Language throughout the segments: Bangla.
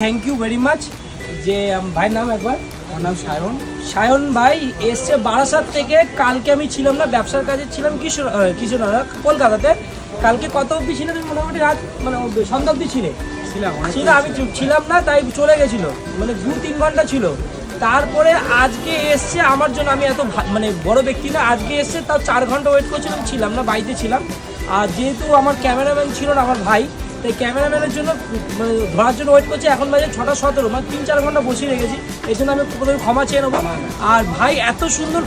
थैंक यू वेरी मच যে ভাই নাম একবার আমার নাম সায়ন ভাই এসছে বারাসাত থেকে। কালকে আমি ছিলাম না, ব্যবসার কাজে ছিলাম কিশোরনগর কলকাতাতে। কালকে কত অবধি ছিল? মোটামুটি রাত মানে সন্ধ্যা অবধি ছিলাম, আমি ছিলাম না তাই চলে গেছিল, মানে 2-3 ঘন্টা ছিল। তারপরে আজকে এসছে আমার জন্য, আমি এত মানে বড় ব্যক্তি না, আজকে এসছে তাও 4 ঘন্টা ওয়েট করছিলাম, ছিলাম না, বাড়িতে ছিলাম। আর যেহেতু আমার ক্যামেরাম্যান ছিল না আমার ভাই, তাই ক্যামেরাম্যানের জন্য মানে ধরার জন্য ওয়েট করছি। এখন বাজে 6:17, মানে 3-4 ঘন্টা বসিয়ে রেখেছি, এই জন্য আমি প্রথমে ক্ষমা চেয়ে নেবো। আর ভাই এত সুন্দর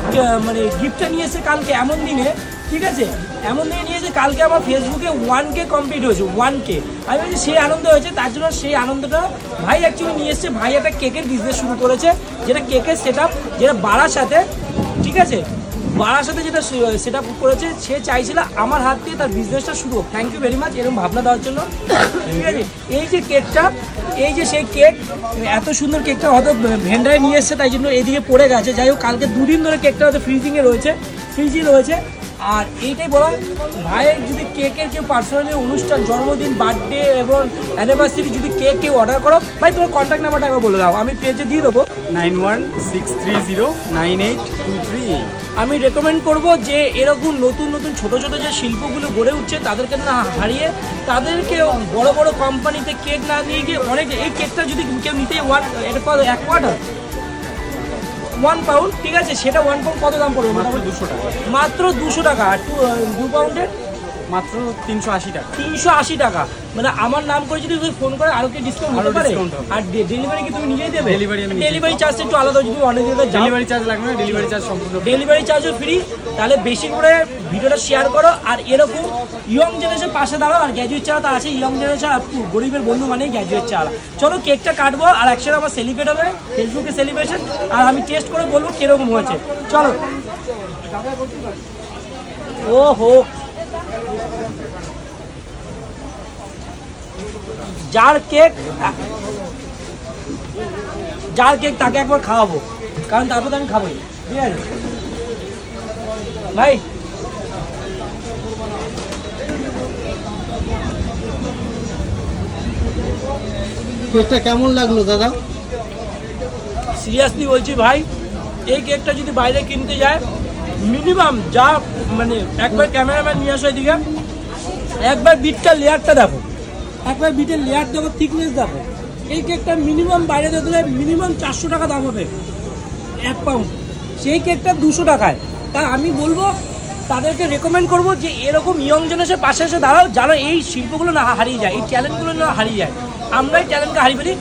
মানে গিফটটা নিয়ে এসে কালকে এমন দিনে, ঠিক আছে, এমন দিনে নিয়েছে কালকে আমার ফেসবুকে 1K কমপ্লিট হয়েছে, 1K। আমি বলছি সেই আনন্দ হয়েছে, তার জন্য সেই আনন্দটা ভাই অ্যাকচুয়ালি নিয়ে এসছে। ভাই একটা কেকের বিজনেস শুরু করেছে, যেটা কেকের সেট আপ, যেটা বারাসাতে, ঠিক আছে, বারাসাতে যেটা সেট আপ করেছে। সে চাইছিল আমার হাত দিয়ে তার বিজনেসটা শুরু হোক। থ্যাংক ইউ ভেরি মাচ এরকম ভাবনা দেওয়ার জন্য, ঠিক আছে। এই যে কেকটা, এই যে সেই কেক, এত সুন্দর কেকটা হয়তো ভেন্ডারে নিয়ে এসছে, তাই জন্য এদিকে পড়ে গেছে। যাই হোক, কালকে 2 দিন ধরে কেকটা হয়তো ফ্রিজে রয়েছে। আর এইটাই বলা, ভাইয়ের যদি কেকের কেউ পার্সোনালি অনুষ্ঠান, জন্মদিন, বার্থডে এবং অ্যানিভার্সারি যদি কেউ অর্ডার করো, ভাই তোমার কন্ট্যাক্ট নাম্বারটা একবার বলে দাও, আমি পেজে দিয়ে দেবো 9163098238। আমি রেকমেন্ড করব যে এরকম নতুন ছোট যে শিল্পগুলো গড়ে উঠছে তাদেরকে না হারিয়ে, তাদেরকে বড় কোম্পানিতে কেক না নিয়ে গিয়ে অনেক, এই কেকটা যদি কেউ নিতে 1 কোয়ার্টার 1 পাউন্ড, ঠিক আছে, সেটা 1 পাউন্ড কত দাম পড়বে? মাত্র 200 টাকা। আর 2 পাউন্ডের মাত্র 380 টাকা। 380 টাকা। মানে আমার নাম করে যদি তুমি ফোন করে আরো কি ডিসকাউন্ট হতে পারে? আর ডেলিভারি কি তুমি নিজেই দেবে? ডেলিভারি চার্জটা একটু আলাদা, যদি অনেক জায়গায় ডেলিভারি চার্জ লাগবে না, ডেলিভারি চার্জ সম্পূর্ণ, ডেলিভারি চার্জও ফ্রি। তাহলে বেশি করে ভিডিওটা শেয়ার করো, আর এরকম ইয়ং জেনারেশন পাশে দাঁড়াও। আর গ্র্যাজুয়েট চালা তো আছে, ইয়ং জেনারেশন গরিবের বন্ধু মানে গ্র্যাজুয়েট চালা। চলো কেকটা কাটবো, আর একসাথে আমার সেলিব্রেট হবে, ফেসবুকে সেলিব্রেশন, আর আমি টেস্ট করে বলবো কিরকম হয়েছে। চলো। ও হো, যার কেক তাকে একবার খাওয়াবো, কারণ তারপর তো আমি খাবোই, ঠিক আছে ভাই। কেকটা কেমন লাগলো দাদা? সিরিয়াসলি বলছি ভাই, এই কেকটা যদি বাইরে কিনতে যায় মিনিমাম, যা মানে একবার ক্যামেরাম্যান নিয়ে আসো এদিকে, একবার বিটটা লেয়ারটা দেখো, একবার বিটের লেয়ার দেখো, থিকনেস দেখো। এই কেকটা মিনিমাম বাইরে দিলে মিনিমাম 400 টাকা দাম হবে 1 পাউন্ড, সেই কেকটা 200 টাকায়। তা আমি বলবো, তাদেরকে রেকমেন্ড করবো যে এরকম ইয়ং জেনারেশনের পাশে এসে দাঁড়াও, যারা এই শিল্পগুলো না হারিয়ে যায়, এই ট্যালেন্টগুলো না হারিয়ে যায়। আমরাই ট্যালেন্টকে হারিয়ে ফেলি।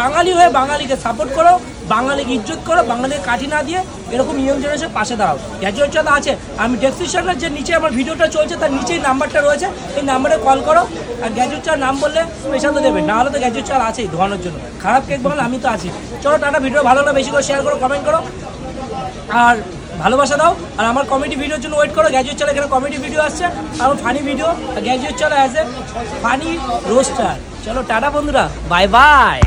বাঙালি হয়ে বাঙালিকে সাপোর্ট করো, বাঙালিকে ইজ্জত করো, বাঙালিকে কাঠি না দিয়ে এরকম ইয়ং জেনারেশনের পাশে দাঁড়াও। গ্র্যাজুয়েট চালা আছে, আমি ডেসক্রিপশনের যে নিচে আমার ভিডিওটা চলছে তার নিচেই নাম্বারটা রয়েছে, এই নাম্বারে কল করো। আর গ্র্যাজুয়েট চাল নাম বললে স্পেশাল তো দেবে, না হলে তো গ্র্যাজুয়েট চাল আছেই ধোয়ানোর জন্য। খারাপ কেক বানালে আমি তো আছি। চলো টাটা, ভিডিও ভালো হলে বেশি করে শেয়ার করো, কমেন্ট করো, আর ভালোবাসা দাও। আর আমার কমেডি ভিডিওর জন্য ওয়েট করো। গ্র্যাজুয়েট চাল এখানে কমেডি ভিডিও আসছে, আর ফানি ভিডিও। গ্র্যাজুয়েট চাল অ্যাজ এ ফানি রোস্টার। চলো টাটা বন্ধুরা, বাই বাই।